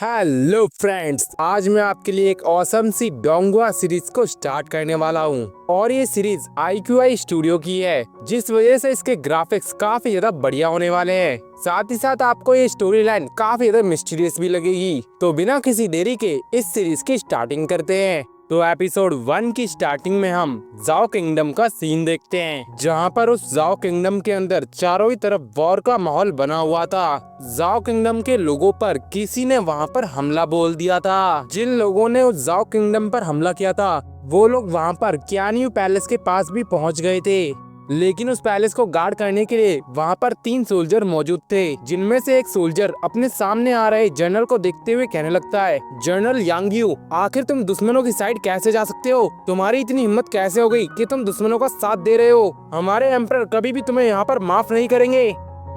Hello friends, आज मैं आपके लिए एक ऑसम सी डोंगुआ सीरीज को स्टार्ट करने वाला हूँ और ये सीरीज IQI स्टूडियो की है, जिस वजह से इसके ग्राफिक्स काफी ज्यादा बढ़िया होने वाले हैं। साथ ही साथ आपको ये स्टोरी लाइन काफी ज्यादा मिस्टीरियस भी लगेगी। तो बिना किसी देरी के इस सीरीज की स्टार्टिंग करते हैं। तो एपिसोड 1 की स्टार्टिंग में हम जाओ किंगडम का सीन देखते हैं, जहां पर उस जाओ किंगडम के अंदर चारों ही तरफ वॉर का माहौल बना हुआ था। जाओ किंगडम के लोगों पर किसी ने वहां पर हमला बोल दिया था। जिन लोगों ने उस जाओ किंगडम पर हमला किया था वो लोग वहां पर क्यान्यू पैलेस के पास भी पहुंच गए थे, लेकिन उस पैलेस को गार्ड करने के लिए वहाँ पर 3 सोल्जर मौजूद थे, जिनमें से एक सोल्जर अपने सामने आ रहे जनरल को देखते हुए कहने लगता है, जनरल यांगयू, आखिर तुम दुश्मनों की साइड कैसे जा सकते हो? तुम्हारी इतनी हिम्मत कैसे हो गई कि तुम दुश्मनों का साथ दे रहे हो? हमारे एम्परर कभी भी तुम्हें यहाँ पर माफ नहीं करेंगे।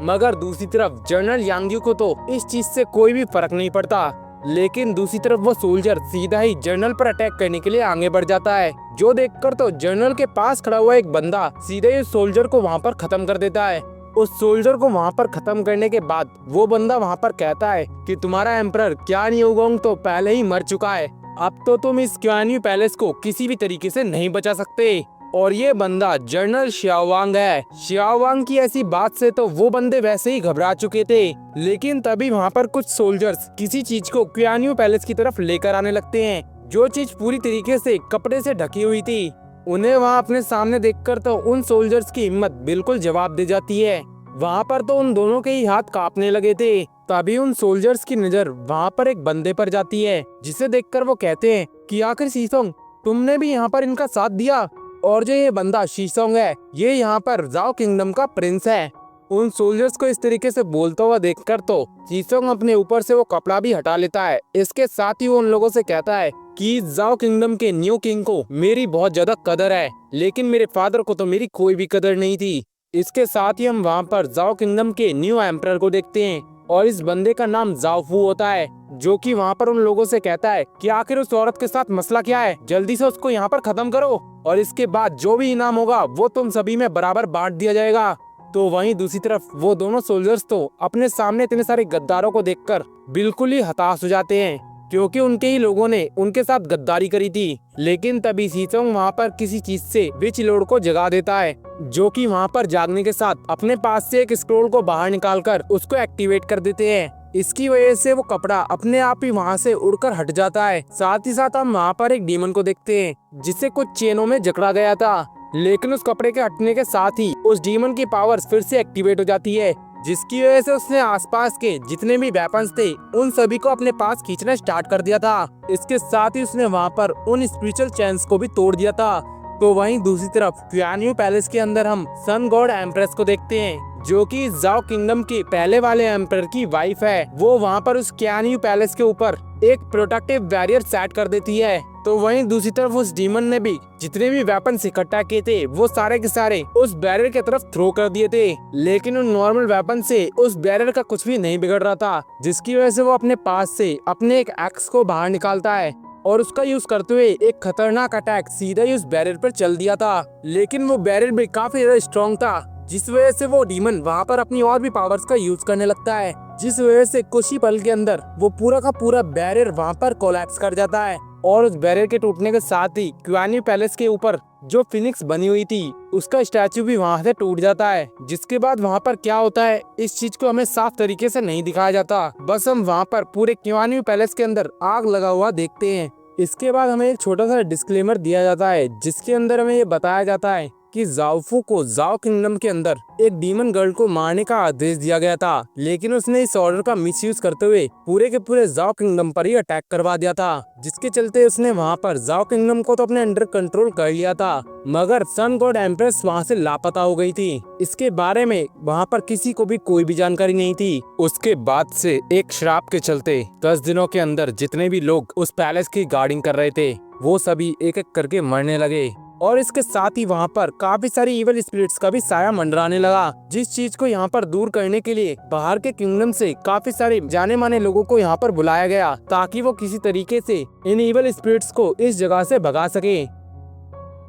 मगर दूसरी तरफ जनरल यांगयू को तो इस चीज से कोई भी फर्क नहीं पड़ता, लेकिन दूसरी तरफ वो सोल्जर सीधा ही जनरल पर अटैक करने के लिए आगे बढ़ जाता है, जो देखकर तो जनरल के पास खड़ा हुआ एक बंदा सीधे ही सोल्जर को वहां पर खत्म कर देता है। उस सोल्जर को वहां पर खत्म करने के बाद वो बंदा वहां पर कहता है कि तुम्हारा एम्परर क्यान्यूगोंग तो पहले ही मर चुका है, अब तो तुम इस क्यान्यू पैलेस को किसी भी तरीके से नहीं बचा सकते। और ये बंदा जनरल शियाओवांग है। शियाओवांग की ऐसी बात से तो वो बंदे वैसे ही घबरा चुके थे, लेकिन तभी वहाँ पर कुछ सोल्जर्स किसी चीज को क्यान्यू पैलेस की तरफ लेकर आने लगते हैं, जो चीज पूरी तरीके से कपड़े से ढकी हुई थी। उन्हें वहाँ अपने सामने देखकर तो उन सोल्जर्स की हिम्मत बिल्कुल जवाब दे जाती है। वहाँ पर तो उन दोनों के ही हाथ कांपने लगे थे। तभी उन सोल्जर्स की नजर वहाँ पर एक बंदे पर जाती है, जिसे देखकर वो कहते हैं कि आखिर शीसोंग, तुमने भी यहाँ पर इनका साथ दिया। और जो ये बंदा शीसोंग है, ये यहाँ पर जाओ किंगडम का प्रिंस है। उन सोल्जर्स को इस तरीके से बोलता हुआ देखकर तो शीसोंग अपने ऊपर से वो कपड़ा भी हटा लेता है। इसके साथ ही वो उन लोगों से कहता है कि जाओ किंगडम के न्यू किंग को मेरी बहुत ज्यादा कदर है, लेकिन मेरे फादर को तो मेरी कोई भी कदर नहीं थी। इसके साथ ही हम वहाँ पर जाओ किंगडम के न्यू एम्परर को देखते हैं, और इस बंदे का नाम जाओ फू होता है, जो कि वहाँ पर उन लोगों से कहता है कि आखिर उस औरत के साथ मसला क्या है, जल्दी से उसको यहाँ पर खत्म करो, और इसके बाद जो भी इनाम होगा वो तुम सभी में बराबर बांट दिया जाएगा। तो वहीं दूसरी तरफ वो दोनों सोल्जर्स तो अपने सामने इतने सारे गद्दारों को देखकर बिल्कुल ही हताश हो जाते हैं, क्योंकि उनके ही लोगों ने उनके साथ गद्दारी करी थी। लेकिन तभी शीसोंग वहाँ पर किसी चीज से विच लॉर्ड को जगा देता है, जो कि वहाँ पर जागने के साथ अपने पास से एक स्क्रोल को बाहर निकालकर उसको एक्टिवेट कर देते हैं। इसकी वजह से वो कपड़ा अपने आप ही वहाँ से उड़कर हट जाता है। साथ ही साथ हम वहाँ पर एक डीमन को देखते हैं, जिसे कुछ चेनों में जकड़ा गया था, लेकिन उस कपड़े के हटने के साथ ही उस डीमन की पावर्स फिर से एक्टिवेट हो जाती है, जिसकी वजह से उसने आसपास के जितने भी वेपन्स थे उन सभी को अपने पास खींचना स्टार्ट कर दिया था। इसके साथ ही उसने वहाँ पर उन स्पिरिचुअल चेन्स को भी तोड़ दिया था। तो वहीं दूसरी तरफ क्यान्यू पैलेस के अंदर हम सन गॉड एम्प्रेस को देखते हैं, जो कि जाओ किंगडम के पहले वाले एम्परर की वाइफ है। वो वहाँ पर उस क्यान्यू पैलेस के ऊपर एक प्रोटेक्टिव बैरियर सेट कर देती है। तो वहीं दूसरी तरफ उस डीमन ने भी जितने भी वेपन इकट्ठा किए थे वो सारे के सारे उस बैरियर की तरफ थ्रो कर दिए थे, लेकिन उन नॉर्मल वेपन से उस बैरियर का कुछ भी नहीं बिगड़ रहा था, जिसकी वजह से वो अपने पास से अपने एक एक्स को बाहर निकालता है और उसका यूज करते हुए एक खतरनाक अटैक सीधा ही उस बैरियर पर चल दिया था। लेकिन वो बैरियर भी काफी ज्यादा स्ट्रॉन्ग था, जिस वजह से वो डीमन वहाँ पर अपनी और भी पावर्स का यूज करने लगता है, जिस वजह से कुछ ही पल के अंदर वो पूरा का पूरा बैरियर वहाँ पर कोलैप्स कर जाता है। और उस बैरियर के टूटने के साथ ही क्यान्यू पैलेस के ऊपर जो फिनिक्स बनी हुई थी उसका स्टैचू भी वहाँ से टूट जाता है। जिसके बाद वहाँ पर क्या होता है इस चीज को हमें साफ तरीके से नहीं दिखाया जाता, बस हम वहाँ पर पूरे क्यान्यू पैलेस के अंदर आग लगा हुआ देखते हैं। इसके बाद हमें एक छोटा सा डिस्क्लेमर दिया जाता है, जिसके अंदर हमें ये बताया जाता है कि जाओ फू को जाओ किंगडम के अंदर एक डीमन गर्ल को मारने का आदेश दिया गया था, लेकिन उसने इस ऑर्डर का मिसयूज करते हुए पूरे के पूरे जाओ किंगडम पर ही अटैक करवा दिया था, जिसके चलते उसने वहाँ पर जाओ किंगडम को तो अपने अंडर कंट्रोल कर लिया था, मगर सन गॉड एम्प्रेस वहाँ से लापता हो गई थी। इसके बारे में वहाँ पर किसी को भी कोई भी जानकारी नहीं थी। उसके बाद से एक श्राप के चलते 10 दिनों के अंदर जितने भी लोग उस पैलेस की गार्डिंग कर रहे थे वो सभी एक एक करके मरने लगे, और इसके साथ ही वहाँ पर काफी सारी इवल स्पिरिट्स का भी साया मंडराने लगा, जिस चीज को यहाँ पर दूर करने के लिए बाहर के किंगडम से काफी सारे जाने माने लोगों को यहाँ पर बुलाया गया, ताकि वो किसी तरीके से इन इवल स्पिरिट्स को इस जगह से भगा सके।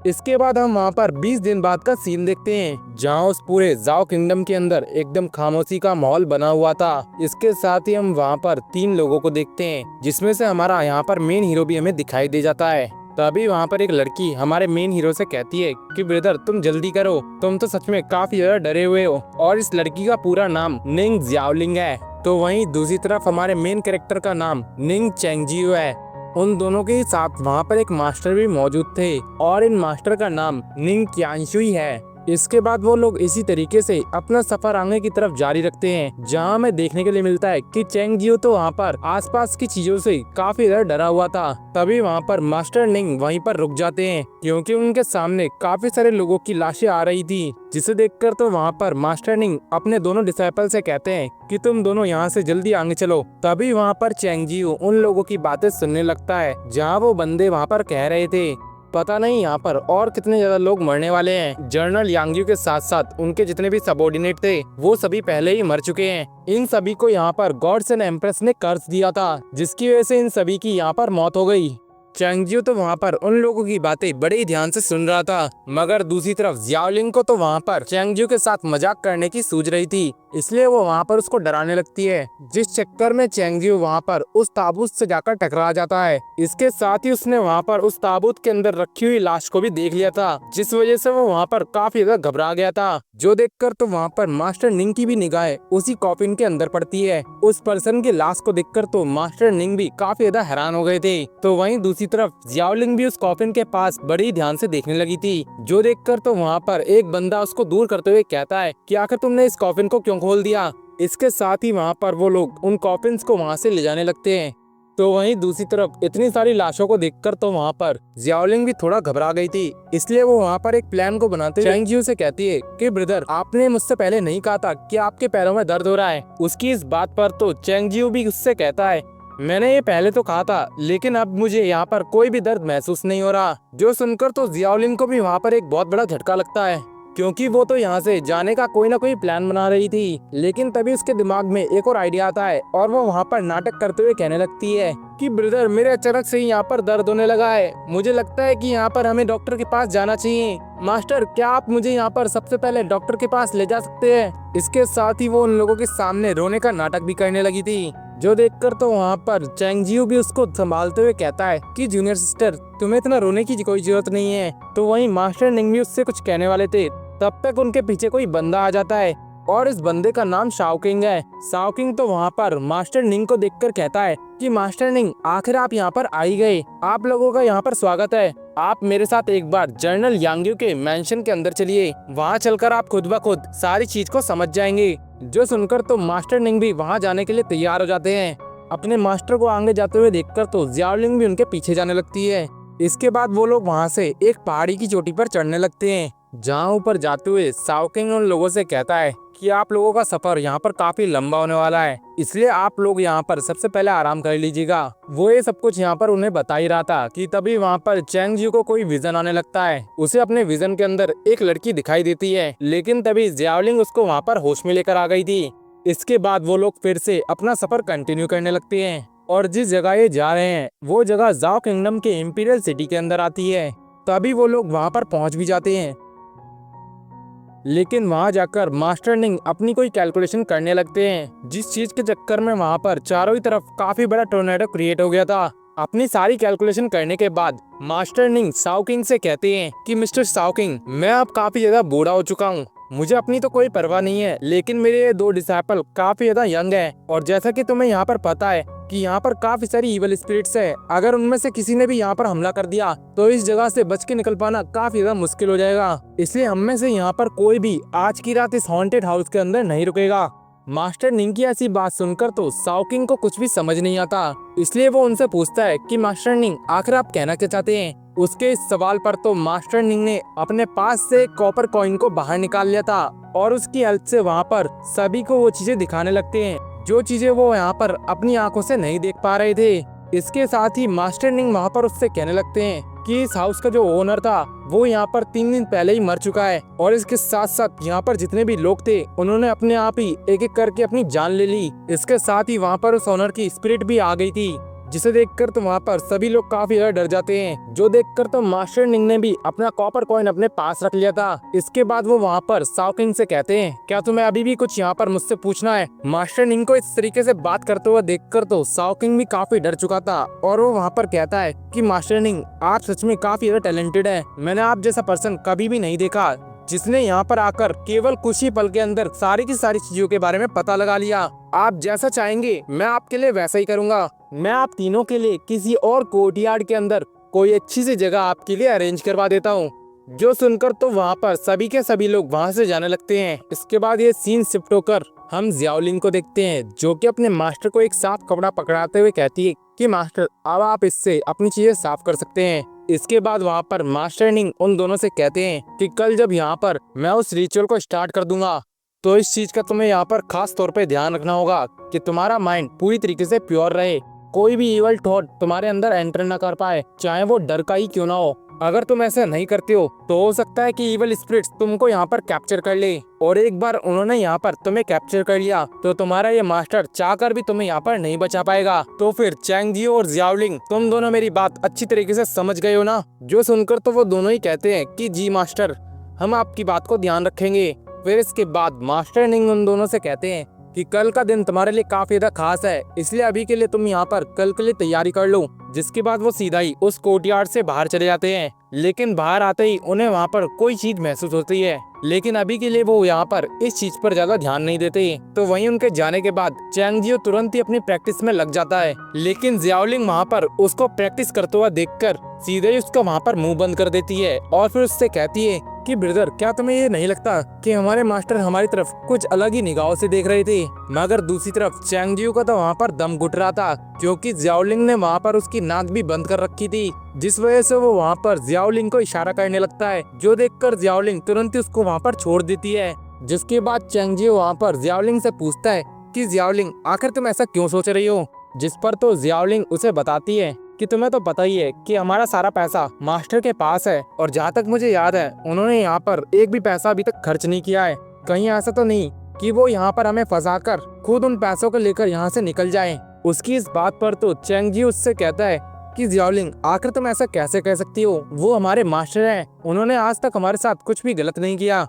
इसके बाद हम वहाँ पर 20 दिन बाद का सीन देखते हैं, जहाँ उस पूरे जाओ किंगडम के अंदर एकदम खामोशी का माहौल बना हुआ था। इसके साथ ही हम वहाँ पर 3 लोगों को देखते हैं, जिसमें से हमारा यहाँ पर मेन हीरो भी हमें दिखाई दे जाता है। तभी वहाँ पर एक लड़की हमारे मेन हीरो से कहती है कि ब्रदर तुम जल्दी करो, तुम तो सच में काफी ज्यादा डरे हुए हो। और इस लड़की का पूरा नाम निंग जियाओलिंग है। तो वहीं दूसरी तरफ हमारे मेन कैरेक्टर का नाम निंग चेंगजियो है। उन दोनों के साथ वहाँ पर एक मास्टर भी मौजूद थे और इन मास्टर का नाम निंग क्यांशुई है। इसके बाद वो लोग इसी तरीके से अपना सफर आगे की तरफ जारी रखते हैं, जहाँ हमें देखने के लिए मिलता है कि चेंगजियो तो वहाँ पर आसपास की चीजों से काफी ज्यादा डरा हुआ था। तभी वहाँ पर मास्टर निंग वहीं पर रुक जाते हैं, क्योंकि उनके सामने काफी सारे लोगों की लाशें आ रही थी, जिसे देखकर तो वहाँ पर मास्टर निंग अपने दोनों डिसाइपल से कहते हैं कि तुम दोनों यहाँ से जल्दी आगे चलो। तभी वहाँ पर चेंगजियो उन लोगों की बातें सुनने लगता है, जहाँ वो बंदे वहाँ पर कह रहे थे पता नहीं यहाँ पर और कितने ज्यादा लोग मरने वाले हैं। जनरल यांग्यू के साथ साथ उनके जितने भी सबऑर्डिनेट थे वो सभी पहले ही मर चुके हैं। इन सभी को यहाँ पर गॉड्स एंड एम्प्रेस ने कर्ज दिया था, जिसकी वजह से इन सभी की यहाँ पर मौत हो गई। चेंगजियो तो वहाँ पर उन लोगों की बातें बड़े ही ध्यान से सुन रहा था, मगर दूसरी तरफ जियाओलिंग को तो वहाँ पर चेंगजियो के साथ मजाक करने की सूझ रही थी, इसलिए वो वहाँ पर उसको डराने लगती है, जिस चक्कर में चेंगजियो वहाँ पर उस ताबूत से जाकर टकरा जाता है। इसके साथ ही उसने वहाँ पर उस ताबूत के अंदर रखी हुई लाश को भी देख लिया था, जिस वजह से वो वहाँ पर काफी ज्यादा घबरा गया था। जो देखकर तो वहाँ पर मास्टर निंग की भी निगाहें उसी कॉफिन के अंदर पड़ती है। उस पर्सन की लाश को देखकर तो मास्टर निंग भी काफी ज्यादा हैरान हो गए थे। तो वहीं दूसरी तरफ जियाओलिंग भी उस कॉफिन के पास बड़ी ध्यान से देखने लगी थी। जो देखकर तो वहाँ पर एक बंदा उसको दूर करते हुए कहता है कि आखिर तुमने इस कॉफिन को क्यों खोल दिया। इसके साथ ही वहाँ पर वो लोग उन कॉफिन्स को वहाँ से ले जाने लगते हैं। तो वहीं दूसरी तरफ इतनी सारी लाशों को देखकर तो वहाँ पर जियाओलिंग भी थोड़ा घबरा गई थी, इसलिए वो वहाँ पर एक प्लान को बनाते हुए चेंगजियो से कहती है कि ब्रदर आपने मुझसे पहले नहीं कहा था कि आपके पैरों में दर्द हो रहा है। उसकी इस बात पर तो चेंगजियो भी उससे कहता है मैंने ये पहले तो कहा था, लेकिन अब मुझे यहाँ पर कोई भी दर्द महसूस नहीं हो रहा। जो सुनकर तो जियाओलिंग को भी वहाँ पर एक बहुत बड़ा झटका लगता है, क्योंकि वो तो यहाँ से जाने का कोई ना कोई प्लान बना रही थी। लेकिन तभी उसके दिमाग में एक और आइडिया आता है और वो वहाँ पर नाटक करते हुए कहने लगती है कि ब्रदर मेरे अचानक से ही यहाँ पर दर्द होने लगा है, मुझे लगता है कि यहाँ पर हमें डॉक्टर के पास जाना चाहिए। मास्टर क्या आप मुझे यहाँ पर सबसे पहले डॉक्टर के पास ले जा सकते हैं। इसके साथ ही वो उन लोगों के सामने रोने का नाटक भी करने लगी थी। जो देखकर तो वहाँ पर चेंगजियो भी उसको संभालते हुए कहता है कि जूनियर सिस्टर तुम्हें इतना रोने की कोई जरूरत नहीं है। तो वहीं मास्टर निंग भी उससे कुछ कहने वाले थे, तब तक उनके पीछे कोई बंदा आ जाता है और इस बंदे का नाम शाओकिंग है। शाओकिंग तो वहाँ पर मास्टर निंग को देखकर कहता है कि मास्टर निंग आखिर आप यहाँ पर आ ही गए, आप लोगों का यहाँ पर स्वागत है। आप मेरे साथ एक बार जनरल यांग्यू के मेंशन के अंदर चलिए, वहाँ चलकर आप खुद ब खुद सारी चीज को समझ जाएंगे। जो सुनकर तो मास्टर निंग भी वहाँ जाने के लिए तैयार हो जाते हैं। अपने मास्टर को आगे जाते हुए देखकर तो जियाओलिंग भी उनके पीछे जाने लगती है। इसके बाद वो लोग वहाँ से एक पहाड़ी की चोटी पर चढ़ने लगते हैं, जहाँ ऊपर जाते हुए शाओकिंग उन लोगों से कहता है कि आप लोगों का सफर यहाँ पर काफी लंबा होने वाला है, इसलिए आप लोग यहाँ पर सबसे पहले आराम कर लीजिएगा। वो ये सब कुछ यहाँ पर उन्हें बता ही रहा था कि तभी वहाँ पर चेंगजियो को कोई विजन आने लगता है। उसे अपने विजन के अंदर एक लड़की दिखाई देती है, लेकिन तभी जियाओलिंग उसको वहाँ पर होश में लेकर आ गई थी। इसके बाद वो लोग फिर से अपना सफर कंटिन्यू करने लगते हैं और जिस जगह ये जा रहे हैं वो जगह जाओ किंगडम के इंपीरियल सिटी के अंदर आती है। तभी वो लोग वहाँ पर पहुँच भी जाते हैं, लेकिन वहां जाकर मास्टर निंग अपनी कोई कैलकुलेशन करने लगते हैं, जिस चीज के चक्कर में वहां पर चारों ही तरफ काफी बड़ा टोर्नेडो क्रिएट हो गया था। अपनी सारी कैलकुलेशन करने के बाद मास्टर निंग शाओकिंग से कहते हैं कि मिस्टर शाओकिंग मैं अब काफी ज्यादा बूढ़ा हो चुका हूँ, मुझे अपनी तो कोई परवाह नहीं है, लेकिन मेरे ये 2 डिसाइपल काफी ज्यादा यंग हैं और जैसा कि तुम्हें यहाँ पर पता है कि यहाँ पर काफी सारी इवल स्पिरिट्स है, अगर उनमें से किसी ने भी यहाँ पर हमला कर दिया तो इस जगह से बच के निकल पाना काफी ज्यादा मुश्किल हो जाएगा। इसलिए हम में से यहाँ पर कोई भी आज की रात इस हॉन्टेड हाउस के अंदर नहीं रुकेगा। मास्टर निंग की ऐसी बात सुनकर तो शाओकिंग को कुछ भी समझ नहीं आता, इसलिए वो उनसे पूछता है कि मास्टर निंग आखिर आप कहना क्या चाहते हैं। उसके इस सवाल पर तो मास्टर निंग ने अपने पास से कॉपर कॉइन को बाहर निकाल लिया था और उसकी हेल्प से वहाँ पर सभी को वो चीजें दिखाने लगते हैं, जो चीजें वो यहाँ पर अपनी आंखों से नहीं देख पा रहे थे। इसके साथ ही मास्टर निंग वहाँ पर उससे कहने लगते हैं कि इस हाउस का जो ओनर था वो यहाँ पर 3 दिन पहले ही मर चुका है और इसके साथ साथ यहाँ पर जितने भी लोग थे उन्होंने अपने आप ही एक एक करके अपनी जान ले ली। इसके साथ ही वहाँ पर उस ओनर की स्पिरिट भी आ गई थी। जिसे देखकर तो वहाँ पर सभी लोग काफी ज्यादा डर जाते हैं। जो देखकर तो मास्टर निंग ने भी अपना कॉपर कॉइन अपने पास रख लिया था। इसके बाद वो वहाँ पर शाओ किंग से कहते हैं, क्या तुम्हें अभी भी कुछ यहाँ पर मुझसे पूछना है? मास्टर निंग को इस तरीके से बात करते हुए देखकर तो शाओ किंग भी काफी डर चुका था और वो वहाँ पर कहता है कि मास्टर निंग, आप सच में काफी ज्यादा टैलेंटेड है। मैंने आप जैसा पर्सन कभी भी नहीं देखा जिसने यहाँ पर आकर केवल कुछ ही पल के अंदर सारी की सारी चीजों के बारे में पता लगा लिया। आप जैसा चाहेंगे मैं आपके लिए वैसा ही करूँगा। मैं आप तीनों के लिए किसी और कोर्टयार्ड के अंदर कोई अच्छी सी जगह आपके लिए अरेंज करवा देता हूँ। जो सुनकर तो वहाँ पर सभी के सभी लोग वहाँ से जाने लगते हैं। इसके बाद ये सीन शिफ्ट होकर हम जियाओलिंग को देखते हैं, जो कि अपने मास्टर को एक साफ कपड़ा पकड़ाते हुए कहती है कि मास्टर, अब आप इससे अपनी चीजें साफ कर सकते हैं। इसके बाद वहाँ पर मास्टर निंग उन दोनों से कहते हैं कि कल जब यहाँ पर मैं उस रिचुअल को स्टार्ट कर दूंगा तो इस चीज का तुम्हें यहाँ पर खास तौर पे ध्यान रखना होगा कि तुम्हारा माइंड पूरी तरीके से प्योर रहे। कोई भी इवल थॉट तुम्हारे अंदर एंटर न कर पाए, चाहे वो डर का ही क्यों ना हो। अगर तुम ऐसा नहीं करते हो तो हो सकता है कि इवल स्पिरिट्स तुमको यहाँ पर कैप्चर कर ले, और एक बार उन्होंने यहाँ पर तुम्हें कैप्चर कर लिया तो तुम्हारा ये मास्टर चाहकर भी तुम्हें यहाँ पर नहीं बचा पाएगा। तो फिर चैंगजियो और जियाओलिंग, तुम दोनों मेरी बात अच्छी तरीके से समझ गए हो ना? जो सुनकर तो वो दोनों ही कहते हैं कि जी मास्टर, हम आपकी बात को ध्यान रखेंगे। फिर इसके बाद मास्टर निंग उन दोनों से कहते हैं कि कल का दिन तुम्हारे लिए काफी ज्यादा खास है, इसलिए अभी के लिए तुम यहाँ पर कल के लिए तैयारी कर लो। जिसके बाद वो सीधा ही उस कोर्टयार्ड से बाहर चले जाते हैं। लेकिन बाहर आते ही उन्हें वहाँ पर कोई चीज महसूस होती है, लेकिन अभी के लिए वो यहाँ पर इस चीज पर ज्यादा ध्यान नहीं देते। तो वहीं उनके जाने के बाद चैंगजियो तुरंत ही अपनी प्रैक्टिस में लग जाता है, लेकिन जियाओलिंग वहाँ पर उसको प्रैक्टिस करते हुआ देखकर सीधे ही उसका वहाँ पर मुंह बंद कर देती है और फिर उससे कहती है कि ब्रदर, क्या तुम्हें ये नहीं लगता कि हमारे मास्टर हमारी तरफ कुछ अलग ही निगाहों से देख रहे थे? मगर दूसरी तरफ चैंगजियो का तो वहाँ पर दम घुट रहा था, क्योंकि जियाओलिंग ने वहाँ पर उसकी नाक भी बंद कर रखी थी, जिस वजह से वो वहाँ पर जियाओलिंग को इशारा करने लगता है, जो देखकर जियाओलिंग तुरंत ही उसको वहाँ पर छोड़ देती है। जिसके बाद चैंगजियो वहाँ पर जियाओलिंग से पूछता है कि जियाओलिंग, आखिर तुम ऐसा क्यों सोच रही हो? जिस पर तो जियाओलिंग उसे बताती है कि तुम्हें तो पता ही है कि हमारा सारा पैसा मास्टर के पास है, और जहाँ तक मुझे याद है उन्होंने यहाँ पर एक भी पैसा अभी तक खर्च नहीं किया है। कहीं ऐसा तो नहीं कि वो यहाँ पर हमें फंसाकर खुद उन पैसों को लेकर यहाँ से निकल जाएं। उसकी इस बात पर तो चैंगजी उससे कहता है कि जियाओलिंग, आखिर तुम ऐसा कैसे कह सकती हो? वो हमारे मास्टर हैं, उन्होंने आज तक हमारे साथ कुछ भी गलत नहीं किया।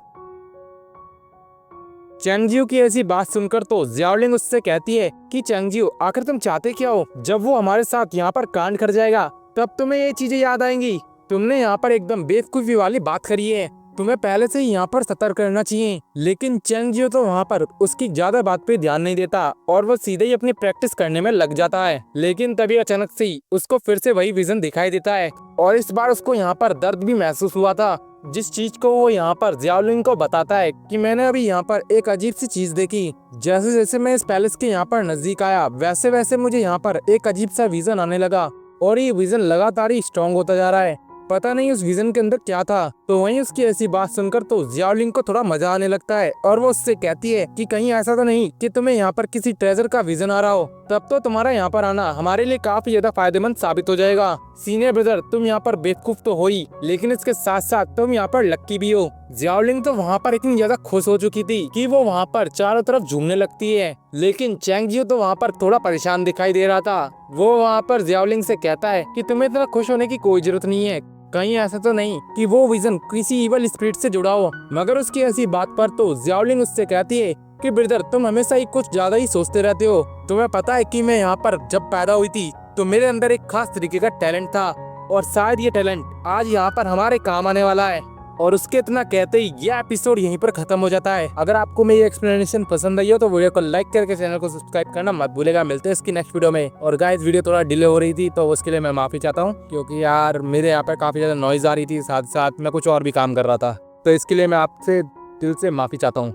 चैंगजियो की ऐसी बात सुनकर तो जियाओलिंग उससे कहती है कि चैंगजियो, आखिर तुम चाहते क्या हो? जब वो हमारे साथ यहाँ पर कांड कर जाएगा तब तुम्हें ये चीजें याद आएंगी। तुमने यहाँ पर एकदम बेवकूफी वाली बात करी है, तुम्हें पहले से ही यहाँ पर सतर्क रहना चाहिए। लेकिन चैंगजियो तो वहाँ पर उसकी ज्यादा बात पे ध्यान नहीं देता और वो सीधे ही अपनी प्रैक्टिस करने में लग जाता है। लेकिन तभी अचानक से ही उसको फिर से वही विजन दिखाई देता है, और इस बार उसको यहाँ पर दर्द भी महसूस हुआ था, जिस चीज को वो यहाँ पर जियाओलिंग को बताता है कि मैंने अभी यहाँ पर एक अजीब सी चीज देखी। जैसे जैसे मैं इस पैलेस के यहाँ पर नजदीक आया वैसे वैसे मुझे यहाँ पर एक अजीब सा विजन आने लगा, और ये विजन लगातार ही स्ट्रॉन्ग होता जा रहा है। पता नहीं उस विजन के अंदर क्या था। तो वहीं उसकी ऐसी बात सुनकर तो जियाओलिंग को थोड़ा मजा आने लगता है, और वो उससे कहती है कि कहीं ऐसा तो नहीं कि तुम्हें यहाँ पर किसी ट्रेजर का विजन आ रहा हो? तब तो तुम्हारा यहाँ पर आना हमारे लिए काफी ज्यादा फायदेमंद साबित हो जाएगा। सीनियर ब्रदर, तुम यहाँ पर बेवकूफ तो हो ही, लेकिन इसके साथ साथ तुम यहाँ पर लक्की भी हो। जियाओलिंग तो वहाँ पर इतनी ज्यादा खुश हो चुकी थी कि वो वहाँ पर चारों तरफ झूमने लगती है, लेकिन चैंगजियो तो वहाँ पर थोड़ा परेशान दिखाई दे रहा था। वो वहाँ पर जियाओलिंग से कहता है कि तुम्हें इतना खुश होने की कोई जरूरत नहीं है, कहीं ऐसा तो नहीं कि वो विजन किसी इवल स्पिरिट से जुड़ा हो। मगर उसकी ऐसी बात पर तो जियाओलिंग उससे कहती है कि ब्रदर, तुम हमेशा ही कुछ ज्यादा ही सोचते रहते हो। तुम्हें पता है कि मैं यहाँ पर जब पैदा हुई थी तो मेरे अंदर एक खास तरीके का टैलेंट था, और शायद ये टैलेंट आज यहाँ पर हमारे काम आने वाला है। और उसके इतना कहते ही ये एपिसोड यहीं पर खत्म हो जाता है। अगर आपको मेरी एक्सप्लेनेशन पसंद आई हो तो वीडियो को लाइक करके चैनल को सब्सक्राइब करना मत भूलेगा। मिलते हैं इसकी नेक्स्ट वीडियो में। और गाइस, वीडियो थोड़ा डिले हो रही थी तो उसके लिए मैं माफी चाहता हूँ, क्योंकि यार मेरे यहाँ पे काफी ज्यादा नॉइज आ रही थी, साथ साथ मैं कुछ और भी काम कर रहा था, तो इसके लिए मैं आपसे दिल से माफी चाहता हूँ।